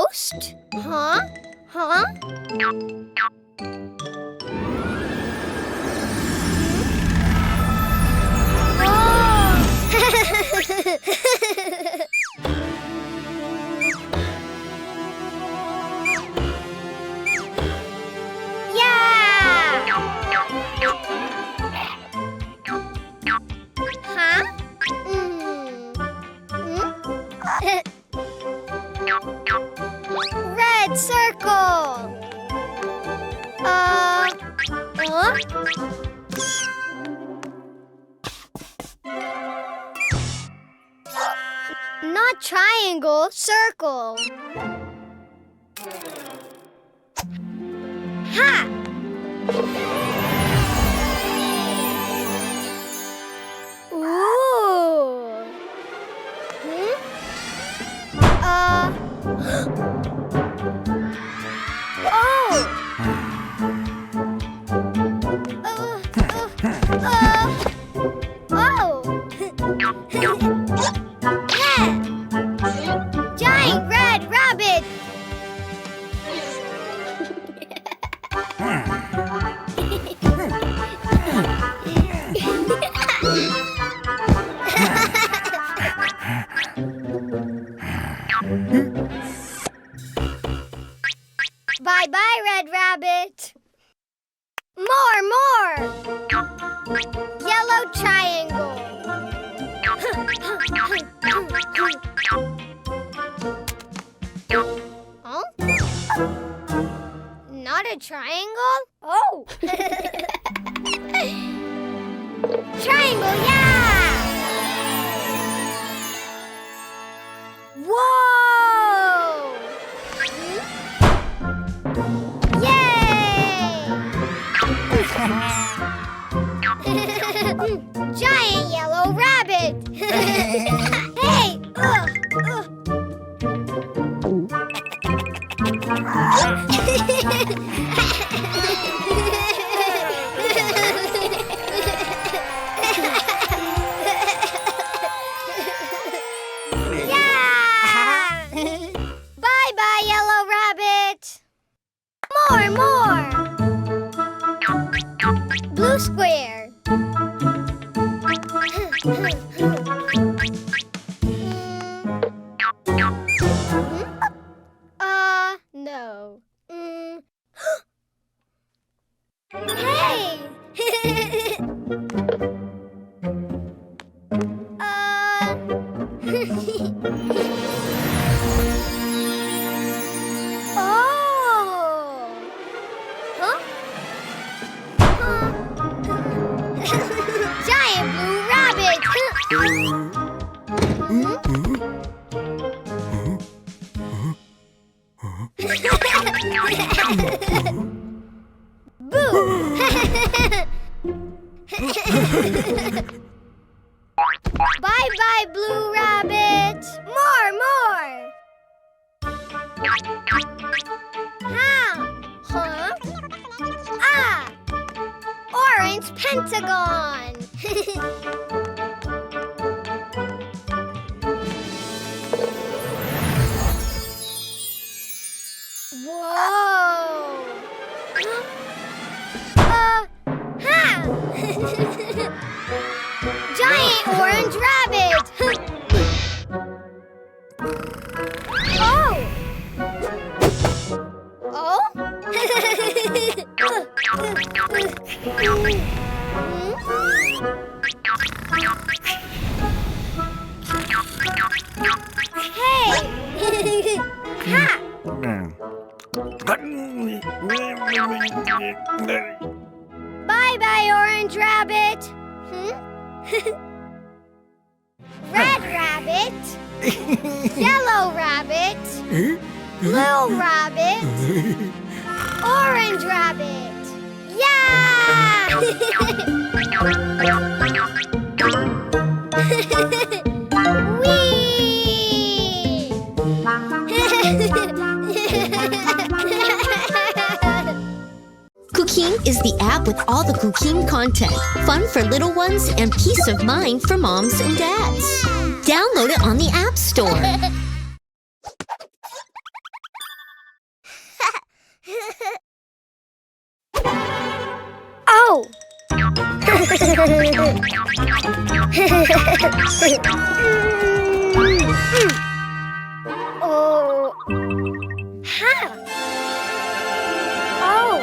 Ghost? Huh? Huh? Yeah! Huh? Red circle. Huh? Not triangle, circle. Ha! Ooh. Oh. Yeah. Giant red rabbit. Bye-bye, Red Rabbit. More! Yellow triangle. Huh? Not a triangle? Oh! Triangle, yeah! Whoa! Yay! Giant yellow rabbit! Hey! Bye-bye, yellow rabbit! More! Blue square. No. Hey! Giant blue rabbit! Boo! Bye-bye, blue rabbit! More! Huh? Orange pentagon! Whoa! Giant orange rabbit! Oh! Hey! Ha! Bye-bye, orange rabbit. Red rabbit. Yellow rabbit. Blue rabbit. Orange rabbit. Yeah! Whee! Cuquin is the app with all the Cuquin content, fun for little ones, and peace of mind for moms and dads. Download it on the App Store. Oh. Ha. Oh.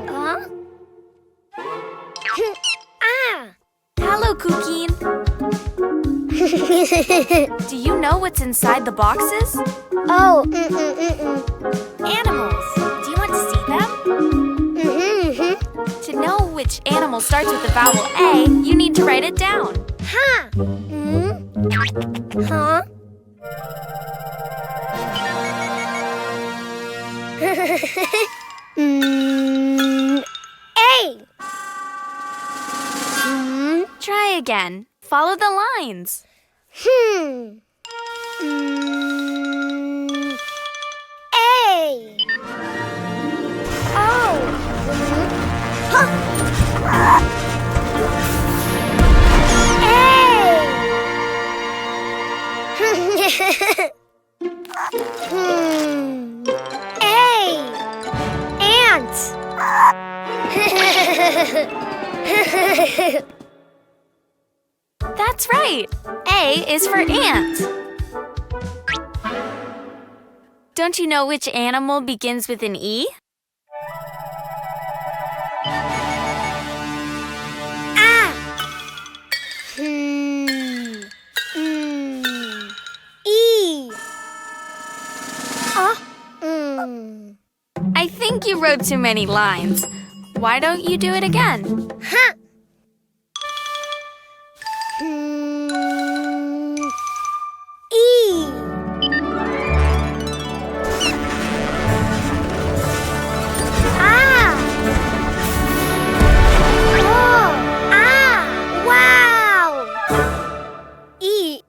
Huh? Ah. Hello, Cuquin. Do you know what's inside the boxes? Oh. Animals. Do you want to see them? To know which animal starts with the vowel A, you need to write it down. Huh? Huh? A. Try again. Follow the lines. A. Oh. Huh. A. Ant. That's right. A is for ant. Don't you know which animal begins with an E? Ah. E. I think you wrote too many lines. Why don't you do it again? Huh. E. Ah. Oh. Ah. Wow. E.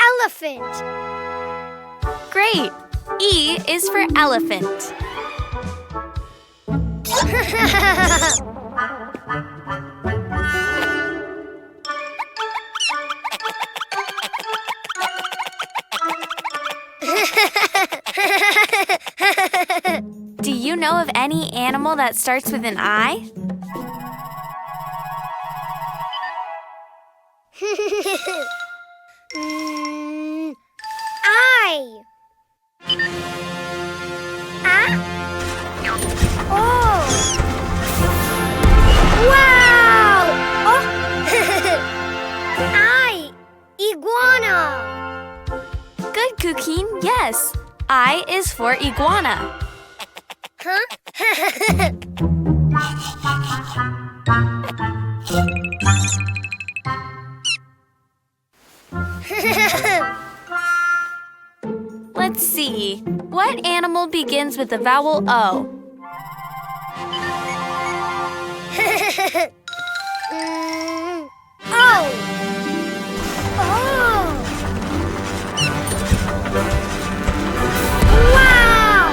Elephant. Great. E is for elephant. Do you know of any animal that starts with an I? I. Ah. Oh. Wow. Oh. I. Iguana. Good, Cuquin. Yes. I is for iguana. Huh? Let's see. What animal begins with the vowel O? Oh. Oh. Wow.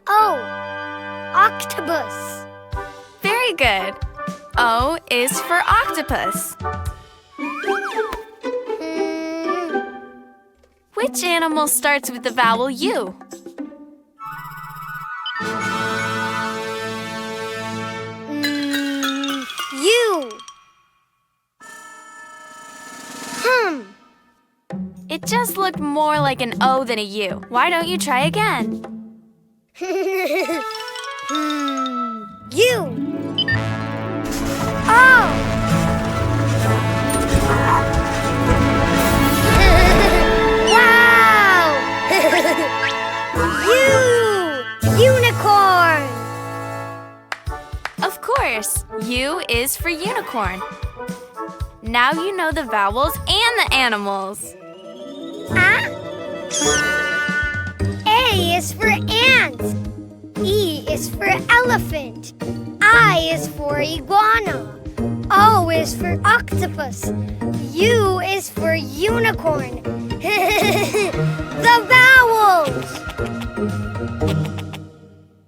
Oh. Octopus. Very good. O is for octopus. Which animal starts with the vowel U? U. It just looked more like an O than a U. Why don't you try again? U. Oh. Wow. Unicorn. Of course, U is for unicorn. Now you know the vowels and the animals. Ah. A is for ant. E is for elephant. I is for iguana. O is for octopus. U is for unicorn. The vowels!